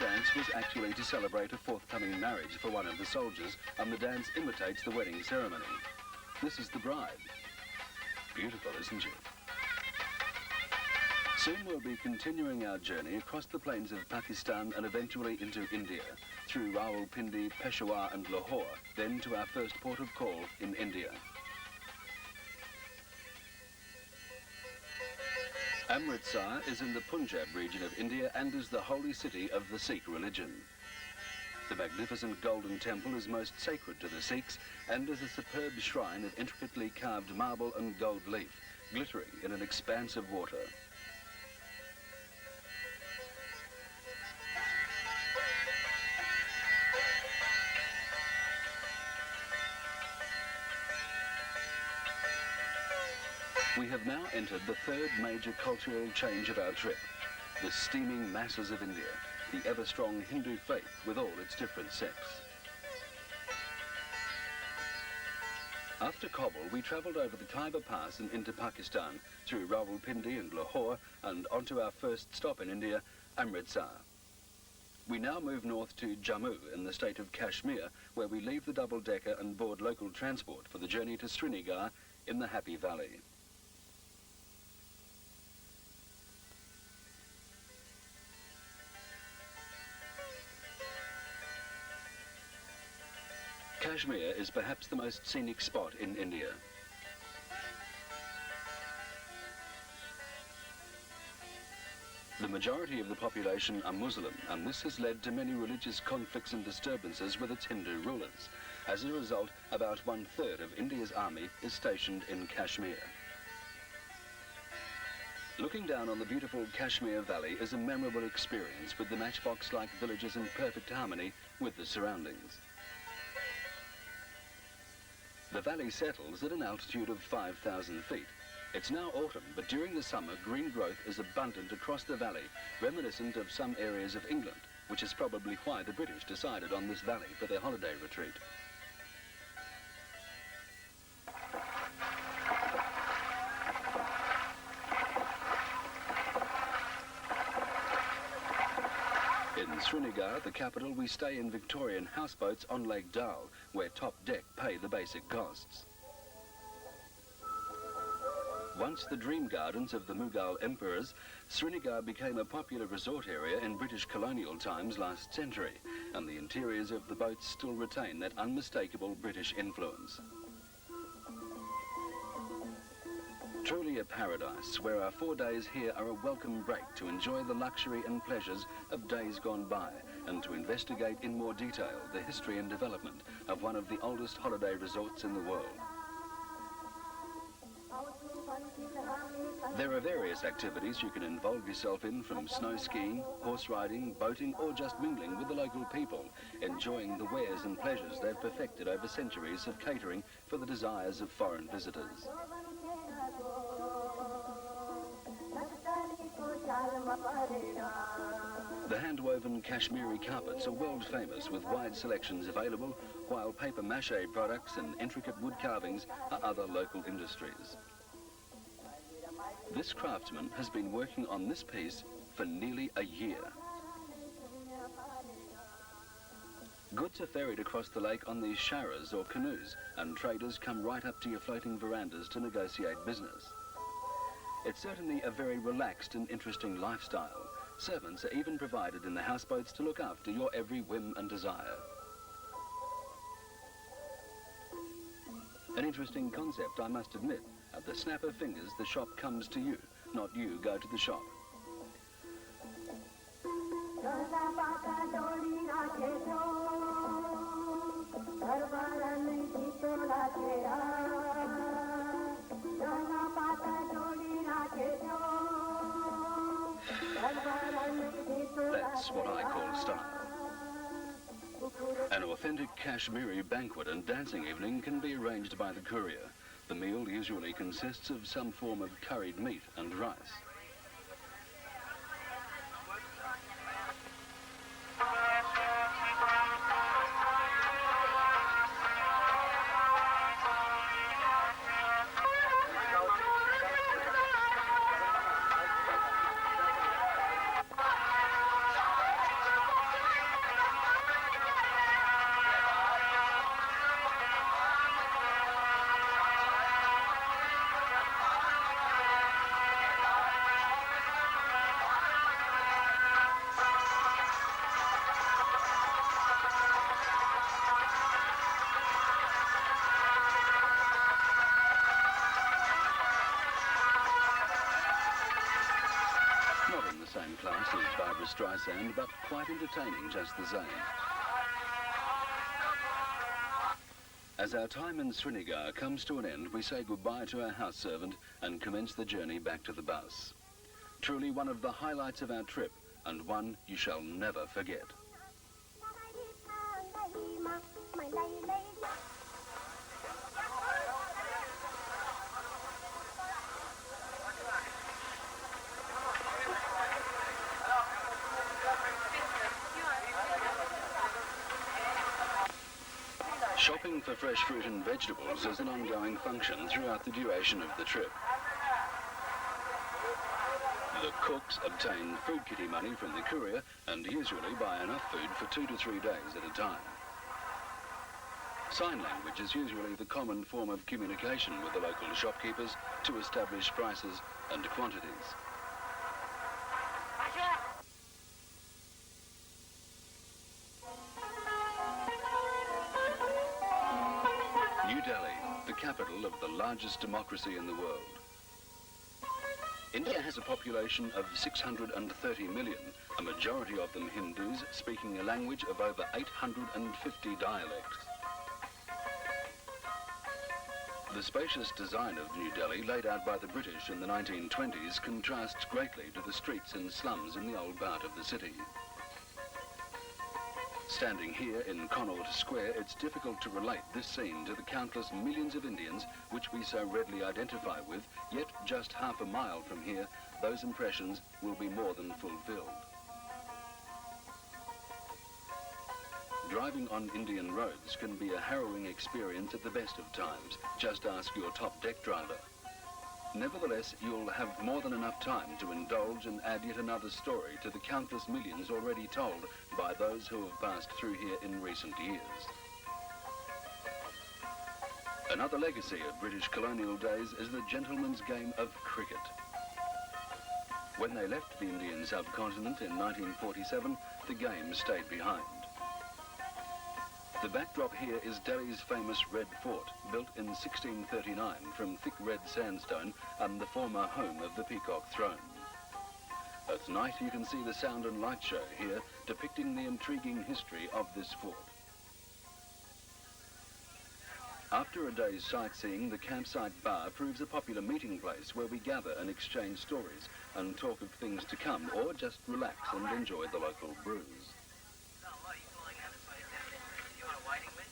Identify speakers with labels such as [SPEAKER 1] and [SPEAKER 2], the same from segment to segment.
[SPEAKER 1] dance was actually to celebrate a forthcoming marriage for one of the soldiers, and the dance imitates the wedding ceremony. This is the bride. Beautiful, isn't she? Soon we'll be continuing our journey across the plains of Pakistan and eventually into India, through Rawalpindi, Peshawar and Lahore, then to our first port of call in India. Amritsar is in the Punjab region of India and is the holy city of the Sikh religion. The magnificent golden temple is most sacred to the Sikhs and is a superb shrine of intricately carved marble and gold leaf, glittering in an expanse of water. We have now entered the third major cultural change of our trip, the steaming masses of India, the ever-strong Hindu faith with all its different sects. After Kabul, we travelled over the Khyber Pass and into Pakistan, through Rawalpindi and Lahore, and onto our first stop in India, Amritsar. We now move north to Jammu in the state of Kashmir, where we leave the double-decker and board local transport for the journey to Srinagar in the Happy Valley. Kashmir is perhaps the most scenic spot in India. The majority of the population are Muslim, and this has led to many religious conflicts and disturbances with its Hindu rulers. As a result, about 1/3 of India's army is stationed in Kashmir. Looking down on the beautiful Kashmir Valley is a memorable experience, with the matchbox-like villages in perfect harmony with the surroundings. The valley settles at an altitude of 5,000 feet. It's now autumn, but during the summer, green growth is abundant across the valley, reminiscent of some areas of England, which is probably why the British decided on this valley for their holiday retreat. In Srinagar, the capital, we stay in Victorian houseboats on Lake Dal, where top deck pay the basic costs. Once the dream gardens of the Mughal emperors, Srinagar became a popular resort area in British colonial times last century, and the interiors of the boats still retain that unmistakable British influence. Truly a paradise, where our 4 days here are a welcome break to enjoy the luxury and pleasures of days gone by, and to investigate in more detail the history and development of one of the oldest holiday resorts in the world. There are various activities you can involve yourself in, from snow skiing, horse riding, boating, or just mingling with the local people, enjoying the wares and pleasures they've perfected over centuries of catering for the desires of foreign visitors. The hand-woven Kashmiri carpets are world famous, with wide selections available, while paper mache products and intricate wood carvings are other local industries. This craftsman has been working on this piece for nearly a year. Goods are ferried across the lake on these sharas or canoes, and traders come right up to your floating verandas to negotiate business. It's certainly a very relaxed and interesting lifestyle. Servants are even provided in the houseboats to look after your every whim and desire. An interesting concept, I must admit. At the snap of fingers, the shop comes to you, not you go to the shop. That's what I call style. An authentic Kashmiri banquet and dancing evening can be arranged by the courier. The meal usually consists of some form of curried meat and rice. class as Barbara Streisand, but quite entertaining just the same. As our time in Srinagar comes to an end, we say goodbye to our house servant and commence the journey back to the bus. Truly one of the highlights of our trip, and one you shall never forget. Shopping for fresh fruit and vegetables is an ongoing function throughout the duration of the trip. The cooks obtain food kitty money from the courier and usually buy enough food for 2 to 3 days at a time. Sign language is usually the common form of communication with the local shopkeepers to establish prices and quantities. New Delhi, the capital of the largest democracy in the world. India has a population of 630 million, a majority of them Hindus, speaking a language of over 850 dialects. The spacious design of New Delhi, laid out by the British in the 1920s, contrasts greatly to the streets and slums in the old part of the city. Standing here in Connaught Square, it's difficult to relate this scene to the countless millions of Indians which we so readily identify with, yet just half a mile from here, those impressions will be more than fulfilled. Driving on Indian roads can be a harrowing experience at the best of times. Just ask your top deck driver. Nevertheless, you'll have more than enough time to indulge and add yet another story to the countless millions already told by those who have passed through here in recent years. Another legacy of British colonial days is the gentleman's game of cricket. When they left the Indian subcontinent in 1947, the game stayed behind. The backdrop here is Delhi's famous Red Fort, built in 1639 from thick red sandstone and the former home of the Peacock Throne. At night you can see the sound and light show here, depicting the intriguing history of this fort. After a day's sightseeing, the campsite bar proves a popular meeting place where we gather and exchange stories and talk of things to come, or just relax and enjoy the local brews.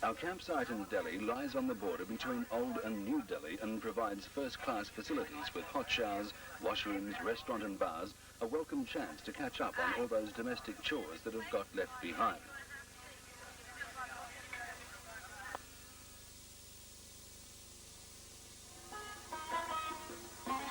[SPEAKER 1] Our campsite in Delhi lies on the border between Old and New Delhi and provides first-class facilities with hot showers, washrooms, restaurant and bars, a welcome chance to catch up on all those domestic chores that have got left behind.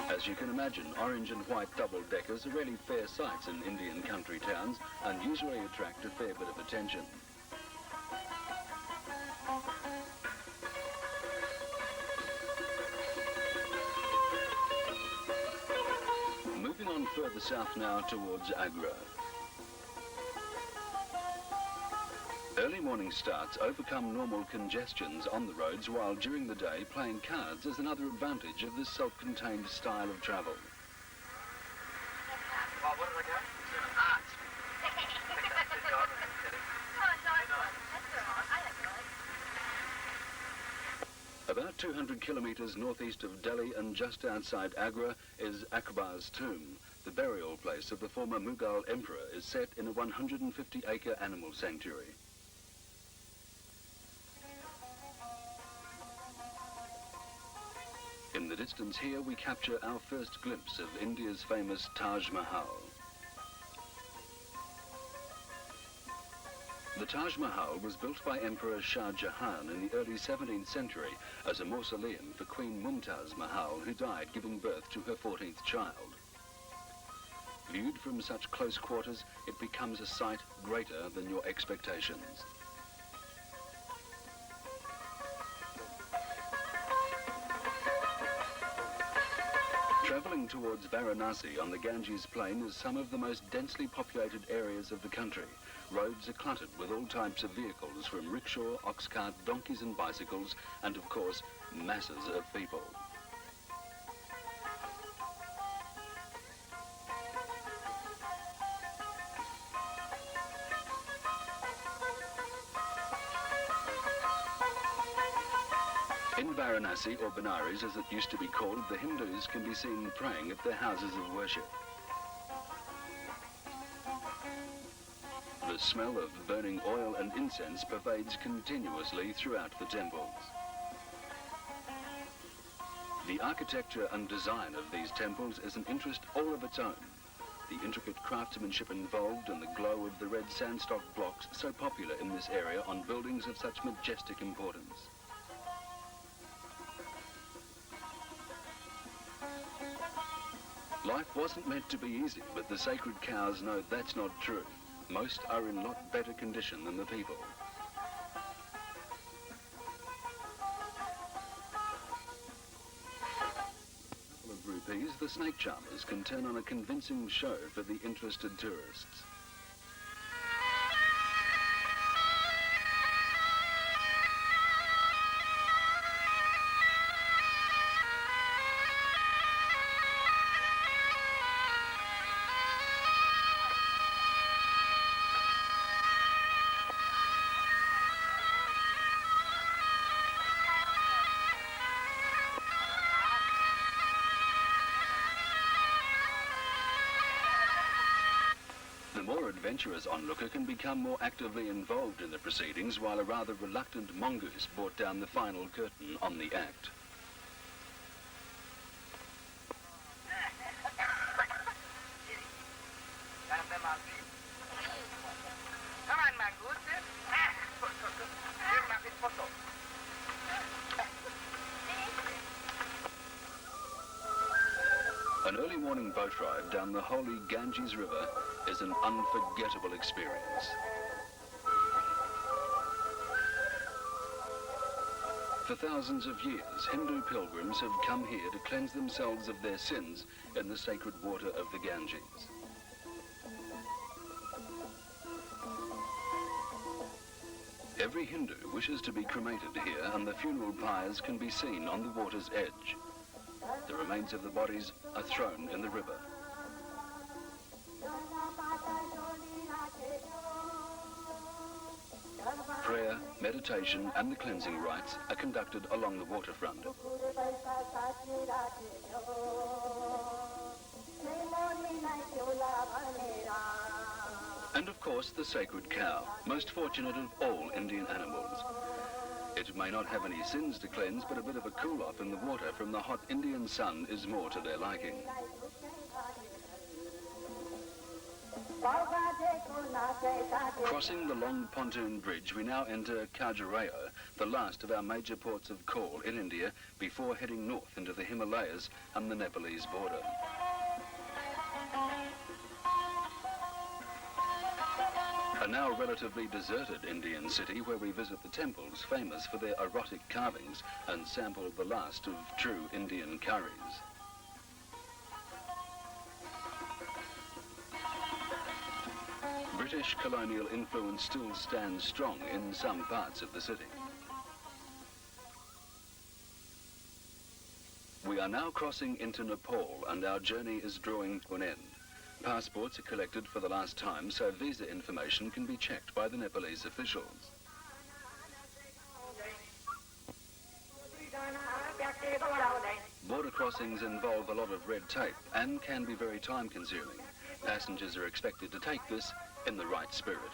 [SPEAKER 1] As you can imagine, orange and white double-deckers are really fair sights in Indian country towns and usually attract a fair bit of attention. Moving on further south now towards Agra. Early morning starts overcome normal congestions on the roads, while during the day playing cards is another advantage of this self-contained style of travel. About 200 kilometers northeast of Delhi and just outside Agra is Akbar's tomb. The burial place of the former Mughal emperor is set in a 150-acre animal sanctuary. In the distance here we capture our first glimpse of India's famous Taj Mahal. The Taj Mahal was built by Emperor Shah Jahan in the early 17th century as a mausoleum for Queen Mumtaz Mahal, who died giving birth to her 14th child. Viewed from such close quarters, it becomes a sight greater than your expectations. Travelling towards Varanasi on the Ganges Plain is some of the most densely populated areas of the country. Roads are cluttered with all types of vehicles, from rickshaw, ox cart, donkeys and bicycles, and of course, masses of people. In Varanasi, or Benares as it used to be called, the Hindus can be seen praying at their houses of worship. The smell of burning oil and incense pervades continuously throughout the temples. The architecture and design of these temples is an interest all of its own. The intricate craftsmanship involved and the glow of the red sandstone blocks so popular in this area on buildings of such majestic importance. Life wasn't meant to be easy, but the sacred cows know that's not true. Most are in lot better condition than the people. Of rupees, the snake charmers can turn on a convincing show for the interested tourists. The more adventurous onlooker can become more actively involved in the proceedings, while a rather reluctant mongoose brought down the final curtain on the act.
[SPEAKER 2] Come on, mongoose. Here's my photo.
[SPEAKER 1] An early morning boat ride down the holy Ganges River is an unforgettable experience. For thousands of years, Hindu pilgrims have come here to cleanse themselves of their sins in the sacred water of the Ganges. Every Hindu wishes to be cremated here, and the funeral pyres can be seen on the water's edge. The remains of the bodies are thrown in the river. Prayer, meditation and the cleansing rites are conducted along the waterfront. And of course the sacred cow, most fortunate of all Indian animals. It may not have any sins to cleanse, but a bit of a cool-off in the water from the hot Indian sun is more to their liking. Crossing the long pontoon bridge, we now enter Khajuraho, the last of our major ports of call in India, before heading north into the Himalayas and the Nepalese border. A now relatively deserted Indian city where we visit the temples famous for their erotic carvings and sample the last of true Indian curries. British colonial influence still stands strong in some parts of the city. We are now crossing into Nepal and our journey is drawing to an end. Passports are collected for the last time, so visa information can be checked by the Nepalese officials. Border crossings involve a lot of red tape and can be very time-consuming. Passengers are expected to take this in the right spirit.